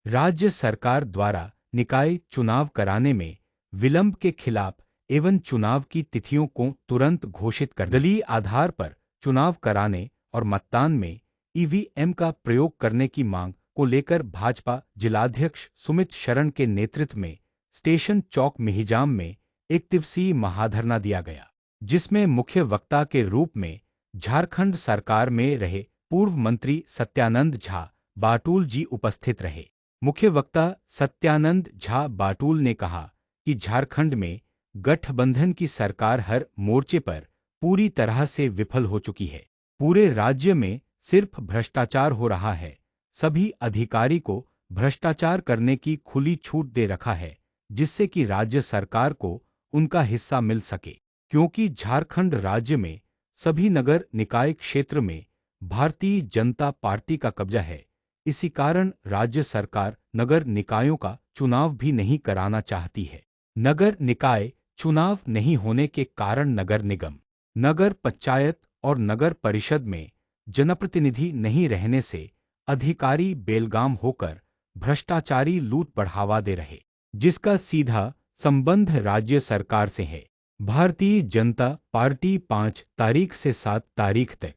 राज्य सरकार द्वारा निकाय चुनाव कराने में विलंब के खिलाफ एवं चुनाव की तिथियों को तुरंत घोषित कर दलीय आधार पर चुनाव कराने और मतदान में ईवीएम का प्रयोग करने की मांग को लेकर भाजपा जिलाध्यक्ष सुमित शरण के नेतृत्व में स्टेशन चौक मिहिजाम में एक दिवसीय महाधरना दिया गया, जिसमें मुख्य वक्ता के रूप में झारखंड सरकार में रहे पूर्व मंत्री सत्यानंद झा बाटुल जी उपस्थित रहे। मुख्य वक्ता सत्यानंद झा बाटुल ने कहा कि झारखंड में गठबंधन की सरकार हर मोर्चे पर पूरी तरह से विफल हो चुकी है। पूरे राज्य में सिर्फ भ्रष्टाचार हो रहा है। सभी अधिकारी को भ्रष्टाचार करने की खुली छूट दे रखा है, जिससे कि राज्य सरकार को उनका हिस्सा मिल सके। क्योंकि झारखंड राज्य में सभी नगर निकाय क्षेत्र में भारतीय जनता पार्टी का कब्जा है, इसी कारण राज्य सरकार नगर निकायों का चुनाव भी नहीं कराना चाहती है। नगर निकाय चुनाव नहीं होने के कारण नगर निगम, नगर पंचायत और नगर परिषद में जनप्रतिनिधि नहीं रहने से अधिकारी बेलगाम होकर भ्रष्टाचारी लूट बढ़ावा दे रहे, जिसका सीधा संबंध राज्य सरकार से है। भारतीय जनता पार्टी 5 तारीख से 7 तारीख तक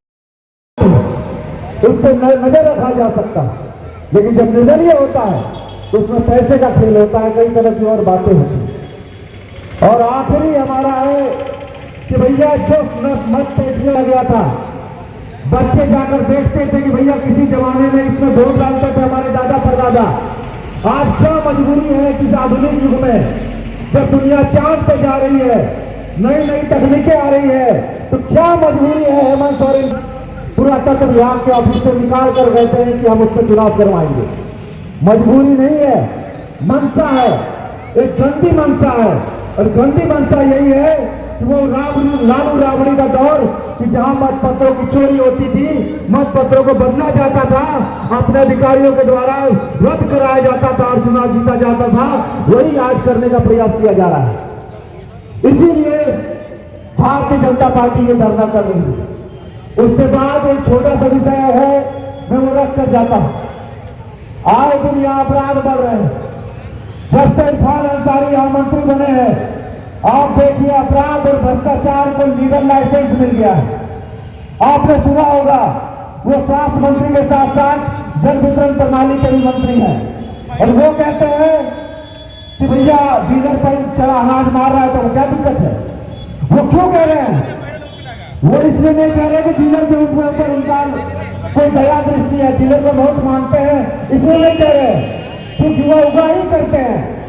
उस पर नजर रखा जा सकता है, लेकिन जब निर्दलीय होता है तो उसमें पैसे का खेल होता है, कई तरह की और बातें होती हैं। और आखिरी हमारा है कि भैया जो मत पेटने लग गया था, बच्चे जाकर देखते थे कि भैया किसी जमाने में इसमें वोट डालते थे हमारे दादा परदादा। आज क्या मजबूरी है कि आधुनिक युग में जब दुनिया चांद पे जा रही है, नई नई तकनीकें आ रही है, तो क्या मजबूरी है हेमंत सोरेन पुरातत्व विभाग के ऑफिस से निकाल कर कहते हैं कि हम उससे चुनाव करवाएंगे। मजबूरी नहीं है, मंशा है, एक गंदी मंशा है। और गंदी मंशा यही है कि वो लालू राबड़ी का दौर कि जहां मतपत्रों की चोरी होती थी, मतपत्रों को बदला जाता था, अपने अधिकारियों के द्वारा रद्द कराया जाता था और चुनाव जीता जाता था, वही आज करने का प्रयास किया जा रहा है। इसीलिए भारतीय जनता पार्टी ये धरना कर रही है। उसके बाद एक छोटा सा विषय है, मैं वो रख कर जाता हूं। आए दिन यहाँ अपराध बढ़ रहे हैं। जब से इरफान अंसारी यहाँ मंत्री बने हैं, आप देखिए अपराध और भ्रष्टाचार को लीगल लाइसेंस मिल गया है। आपने सुना होगा वो स्वास्थ्य मंत्री के साथ साथ जन वितरण प्रणाली के भी मंत्री हैं, और वो कहते हैं कि भैया डीलर पर चढ़ा अनाज मार रहा है तो क्या दिक्कत है। वो क्यों कह रहे हैं? वो इसलिए नहीं कह रहे कि डीलर के ऊपर उनका कोई दया दृष्टि है, डीलर को बहुत मानते हैं, इसलिए नहीं कह रहे क्योंकि वो उगाही करते हैं,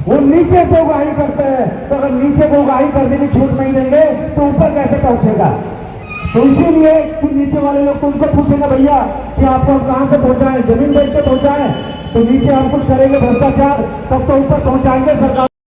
वो नीचे से उगाही करते हैं। तो अगर नीचे को उगाही करने की छूट नहीं देंगे तो ऊपर कैसे पहुंचेगा? तो इसीलिए कि नीचे वाले लोग तो उनको पूछेंगे भैया कि आपको हम कहां से पहुंचाएं, जमीन बेच के पहुंचाएं, तो नीचे हम कुछ करेंगे भ्रष्टाचार, तब तो ऊपर पहुंचाएंगे सरकार।